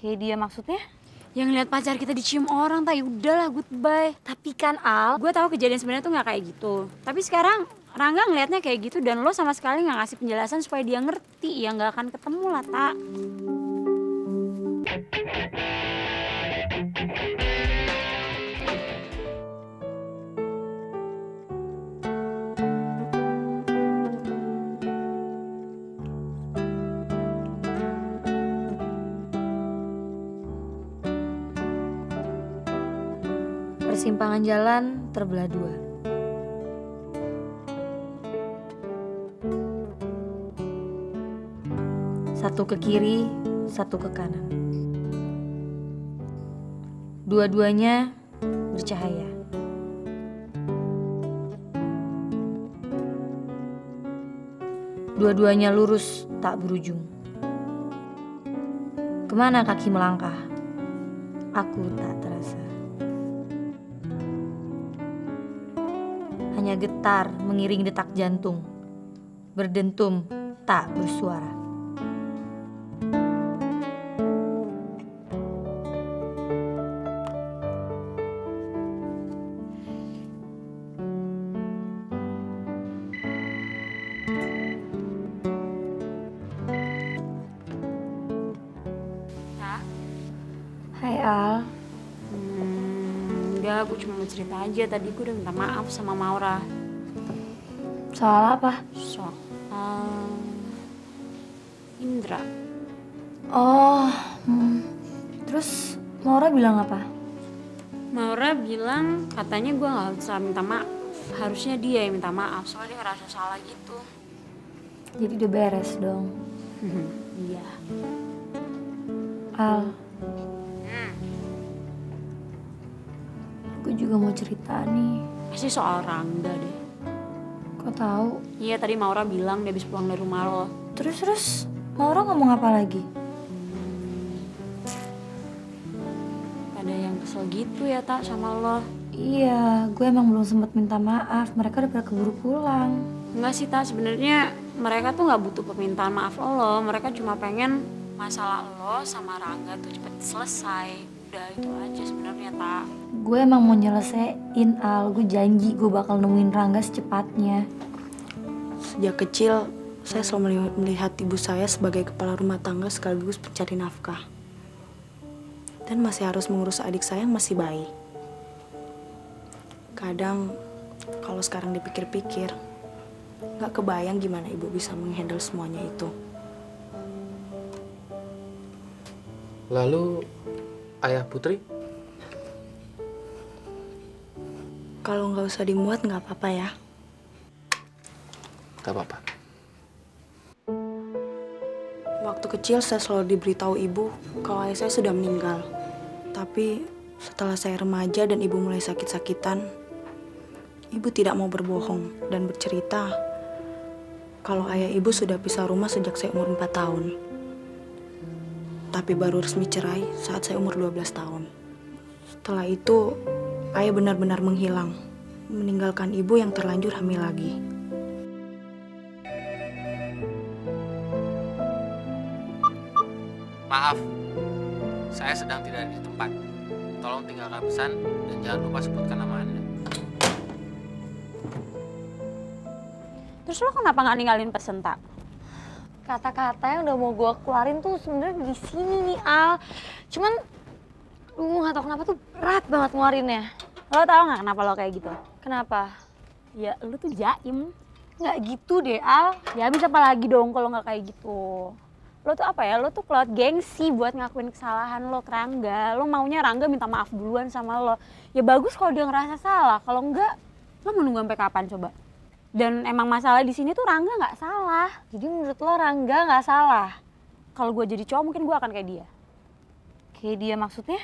Kayak dia maksudnya? Yang lihat pacar kita dicium orang, tak udahlah goodbye. Tapi kan Al, Gue tahu kejadian sebenarnya tuh nggak kayak gitu. Tapi sekarang Rangga ngelihatnya kayak gitu dan lo sama sekali nggak ngasih penjelasan supaya dia ngerti. Ya nggak akan ketemu lah, tak. persimpangan jalan terbelah dua. Satu ke kiri, satu ke kanan. Dua-duanya bercahaya. Dua-duanya lurus, tak berujung. Kemana kaki melangkah? Aku tak terasa. Hanya getar mengiring detak jantung. Berdentum, tak bersuara. Hai Al. Enggak, gue cuma mau cerita aja. Tadi gue udah minta maaf sama Maura. Soal apa? Soal Indra. Oh, terus Maura bilang apa? Maura bilang katanya gue nggak bisa minta maaf. Harusnya dia yang minta maaf soalnya dia ngerasa salah gitu. Jadi udah beres dong. Iya. Al, aku juga mau cerita nih. Pasti soal Rangga deh. Kok tahu? Iya, tadi Maura bilang dia habis pulang dari rumah lo. Terus Maura ngomong apa lagi? Ada yang kesel gitu ya, tak, sama lo. Iya, gue emang belum sempat minta maaf. Mereka udah pada keburu pulang. Enggak sih, tak, sebenarnya mereka tuh nggak butuh permintaan maaf lo. Mereka cuma pengen masalah lo sama Rangga tuh cepet selesai. Udah itu aja sebenarnya, tak. Gue emang mau nyelesain, Al. Gue janji gue bakal nemuin Rangga secepatnya. Sejak kecil, saya selalu melihat ibu saya sebagai kepala rumah tangga sekaligus pencari nafkah. Dan masih harus mengurus adik saya yang masih bayi. Kadang, kalau sekarang dipikir-pikir, gak kebayang gimana ibu bisa menghandle semuanya itu. Lalu, ayah Putri? Kalau nggak usah dimuat nggak apa-apa ya. Gak apa-apa. Waktu kecil saya selalu diberitahu ibu kalau ayah saya sudah meninggal. Tapi setelah saya remaja dan ibu mulai sakit-sakitan, ibu tidak mau berbohong dan bercerita kalau ayah ibu sudah pisah rumah sejak saya umur 4 tahun. Tapi baru resmi cerai saat saya umur 12 tahun. Setelah itu, ayah benar-benar menghilang, meninggalkan ibu yang terlanjur hamil lagi. Maaf, saya sedang tidak di tempat. Tolong tinggalkan pesan dan jangan lupa sebutkan nama Anda. Terus lo kenapa nggak ninggalin pesen, tak? Kata-kata yang udah mau gue keluarin tuh sebenarnya di sini nih, Al. Cuman, nggak tahu kenapa tuh berat banget ngeluarinnya. Lo tau nggak kenapa lo kayak gitu? Kenapa? Ya, lo tuh jaim. Nggak gitu deh, Al. Ya bisa apa lagi dong kalau nggak kayak gitu. Lo tuh apa ya, lo tuh kelewat gengsi buat ngakuin kesalahan lo ke Rangga. Lo maunya Rangga minta maaf duluan sama lo. Ya bagus kalau dia ngerasa salah, kalau enggak, lo mau nunggu sampai kapan coba? Dan emang masalah di sini tuh Rangga nggak salah. Jadi menurut lo Rangga nggak salah? Kalau gue jadi cowok mungkin gue akan kayak dia. Kayak dia maksudnya?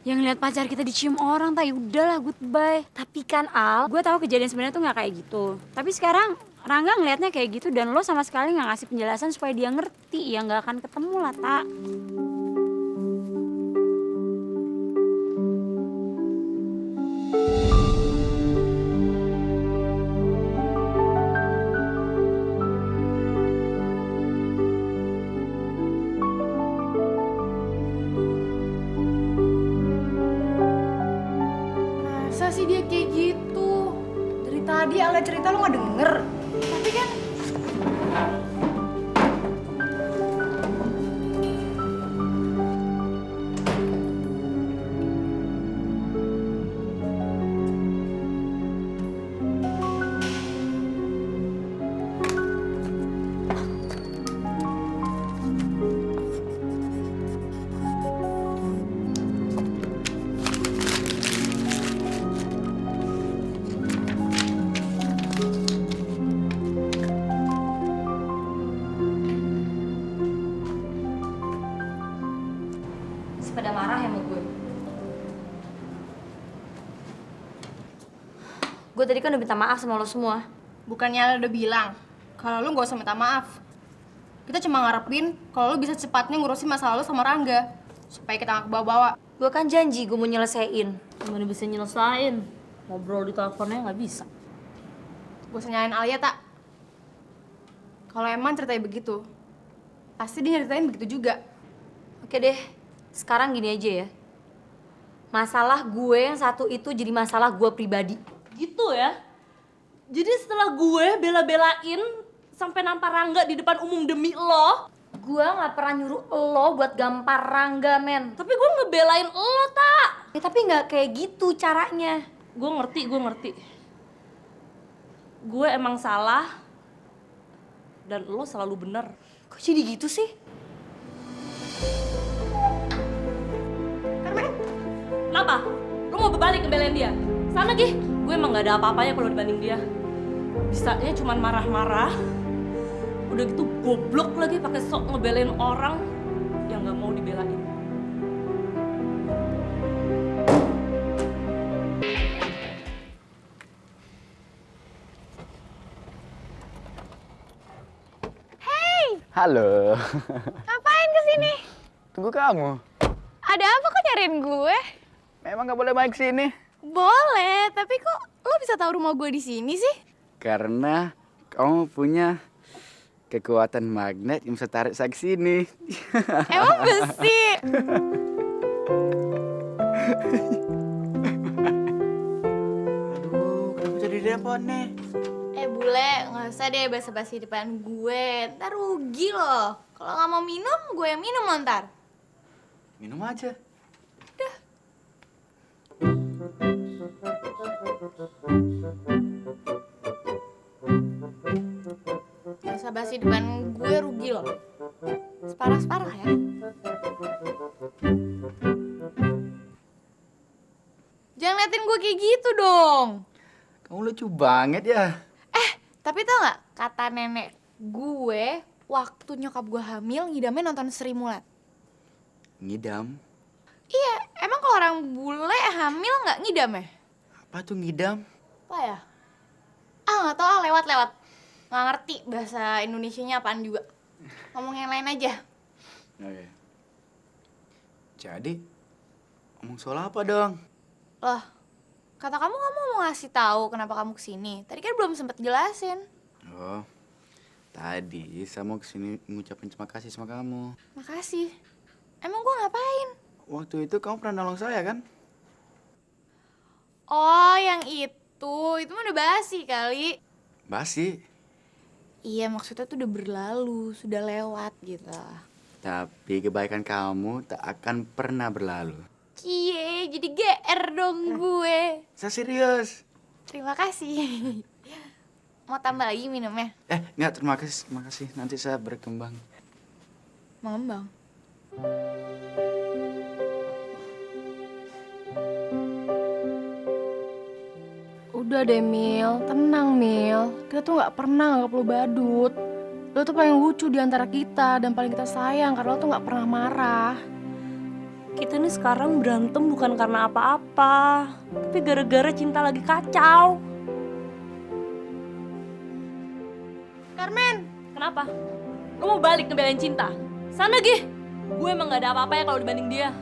Yang lihat pacar kita dicium orang, tak udahlah goodbye. Tapi kan Al, Gue tahu kejadian sebenarnya tuh nggak kayak gitu. Tapi sekarang Rangga ngelihatnya kayak gitu dan lo sama sekali nggak ngasih penjelasan supaya dia ngerti. Ya nggak akan ketemu lah, tak. kayak gitu. Dari tadi Alia cerita lo nggak denger. Tapi kan Pada marah ya sama gue. Gue tadi kan udah minta maaf sama lo semua. bukannya Alia udah bilang kalau lo nggak usah minta maaf. Kita cuma ngarepin kalau lo bisa cepatnya ngurusin masalah lo sama Rangga supaya kita nggak kebawa-bawa. Gue kan janji gue mau nyelesain. Gimana bisa nyelesain? Ngobrol di teleponnya nggak bisa. Gue nyalain Alia tak. Kalau emang ceritanya begitu, pasti dia nyeritain begitu juga. Oke deh, sekarang gini aja ya. Masalah gue yang satu itu jadi masalah gue pribadi. Gitu ya? Jadi setelah gue bela-belain sampai nampar Rangga di depan umum demi lo, Gue gak pernah nyuruh lo buat gampar Rangga, men. tapi gue ngebelain lo, tak? Ya tapi gak kayak gitu caranya. Gue ngerti. Gue emang salah, dan lo selalu bener. Kok jadi gitu sih? Kenapa? Lo mau berbalik ngebelain dia? Sana Gih, gue emang gak ada apa-apanya kalau dibanding dia. Bisanya cuman marah-marah, udah gitu goblok lagi pakai sok ngebelain orang yang gak mau dibelain. Halo. Ngapain kesini? Tunggu kamu. Ada apa kok nyariin gue? Memang nggak boleh main sini. Boleh, tapi kok lo bisa tahu rumah gue di sini sih? Karena kamu punya kekuatan magnet yang bisa tarik saya ke sini. Emang besi? Aduh, kenapa jadi repot nih? Bule, nggak usah deh basa-basi depan gue. Ntar rugi loh. Kalau nggak mau minum, gue yang minum lo ntar. Minum aja. Basa-basi depan gue rugi loh. Separah-separah ya. Jangan liatin gue kayak gitu dong. Kamu lucu banget ya. Tapi tau nggak, kata nenek gue, waktu nyokap gue hamil, ngidamnya nonton Sri Mulat. Ngidam? Iya, emang kalau orang bule hamil nggak ngidam ya? Apa tuh ngidam? Apa ya? Nggak tau, lewat-lewat. Nggak ngerti bahasa Indonesianya apaan juga. Ngomong yang lain aja. Oke. Jadi, ngomong soal apa dong? Loh, kata kamu mau ngasih tahu kenapa kamu kesini. Tadi kan belum sempet jelasin. Oh, tadi saya mau kesini ngucapin terima kasih sama kamu. Makasih. Emang gue ngapain? Waktu itu kamu pernah nolong saya kan? Oh, yang itu mah udah basi kali. Basi. Iya, maksudnya tuh udah berlalu, sudah lewat gitu. Tapi kebaikan kamu tak akan pernah berlalu. Cie, jadi GR dong gue. Saya serius. Terima kasih. Mau tambah lagi minumnya? Enggak, terima kasih. Nanti saya berkembang. Mengembang. Udah deh Mil, tenang Mil. Kita tuh nggak pernah nganggap lo badut. Lo tuh paling lucu di antara kita dan paling kita sayang karena lo tuh nggak pernah marah. Kita nih sekarang berantem bukan karena apa-apa, tapi gara-gara cinta lagi kacau. Carmen, Kenapa? Lu mau balik ngebelain cinta? Sana Gih, gue emang gak ada apa-apa ya kalau dibanding dia.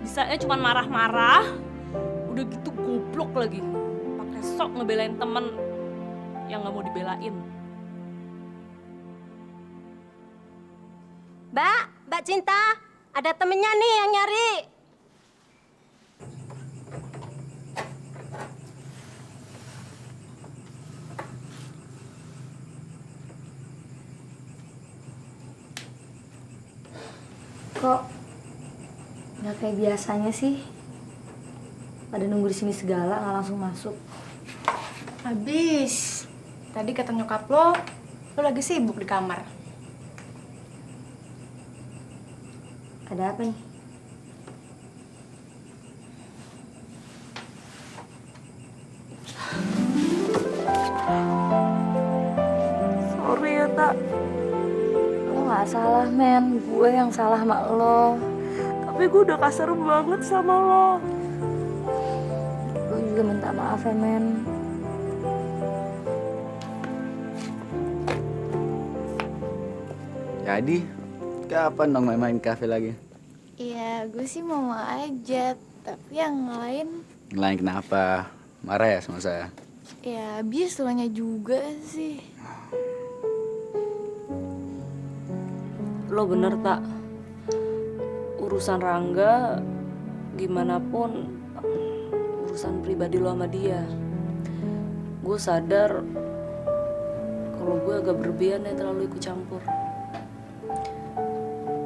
Bisanya cuma marah-marah, udah gitu goblok lagi. Pakai sok ngebelain temen yang gak mau dibelain. Mbak Cinta, ada temennya nih yang nyari. Nggak kayak biasanya sih. Pada nunggu di sini segala, nggak langsung masuk. Habis. Tadi kata nyokap lo lagi sibuk di kamar. Ada apa nih? Sorry ya, Tak. Lo nggak salah, men. Gue yang salah sama lo. Tapi gue udah kasar banget sama lo. Gue juga minta maaf ya, men. Jadi, kapan dong main kafe lagi? Iya, gue sih mau aja. Tapi yang lain, Lain kenapa? Marah ya sama saya? ya habis soalnya juga sih. Lo bener, Tak. Urusan Rangga, gimana pun urusan pribadi lo sama dia. Gue sadar kalau gue agak berlebihan ya terlalu ikut campur.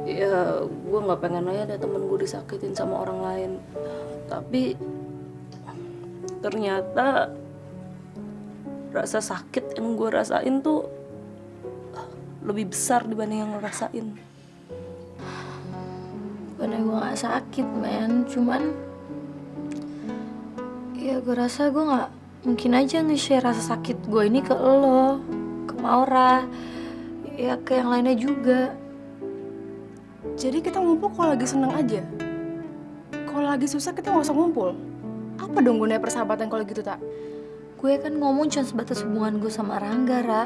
Ya, gue nggak pengen aja ada temen gue disakitin sama orang lain. Tapi ternyata rasa sakit yang gue rasain tuh lebih besar dibanding yang lo rasain. Bukannya gue gak sakit, men. Cuman ya gue rasa gue gak mungkin aja nge-share rasa sakit gue ini ke lo, ke Maura, ya ke yang lainnya juga. Jadi kita ngumpul kalau lagi seneng aja. Kalau lagi susah kita nggak usah ngumpul. Apa dong gunanya persahabatan kalau gitu, Tak? Gue kan ngomong cuma sebatas hubungan gue sama Rangga, Ra.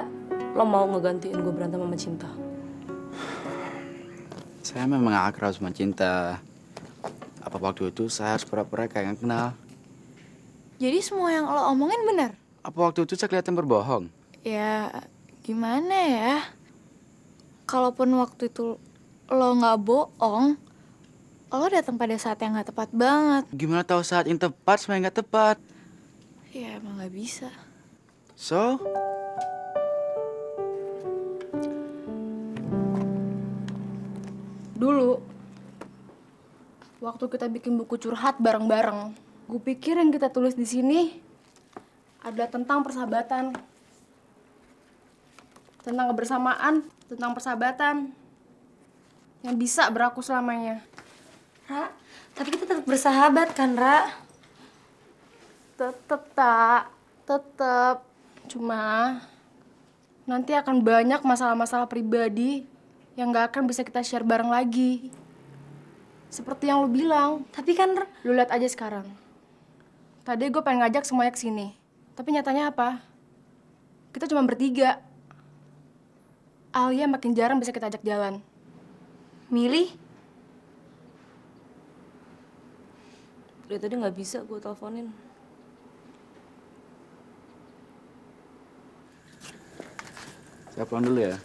Lo mau ngegantiin gue berantem sama Cinta? Saya memang akrab sama Cinta. Apa waktu itu saya harus pura-pura kayak nggak kenal? Jadi semua yang lo omongin bener? Apa waktu itu saya kelihatan berbohong? Ya, gimana ya? Kalaupun waktu itu lo nggak bohong, lo datang pada saat yang nggak tepat banget. Gimana tahu saat yang tepat sama yang nggak tepat? Ya emang nggak bisa. So, Dulu, waktu kita bikin buku curhat bareng-bareng, gue pikir yang kita tulis di sini ada tentang persahabatan, tentang kebersamaan, tentang persahabatan yang bisa berlaku selamanya. Ra, tapi kita tetap bersahabat kan, Ra? Tetep, Tak, tetep. Cuma nanti akan banyak masalah-masalah pribadi yang gak akan bisa kita share bareng lagi. Seperti yang lu bilang. Tapi kan, Lu lihat aja sekarang. Tadi gue pengen ngajak semuanya ke sini. Tapi nyatanya apa? Kita cuma bertiga. Alia makin jarang bisa kita ajak jalan. milih Dari tadi nggak bisa gue teleponin. saya pulang dulu ya.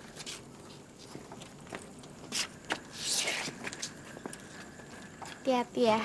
Hati-hati ya.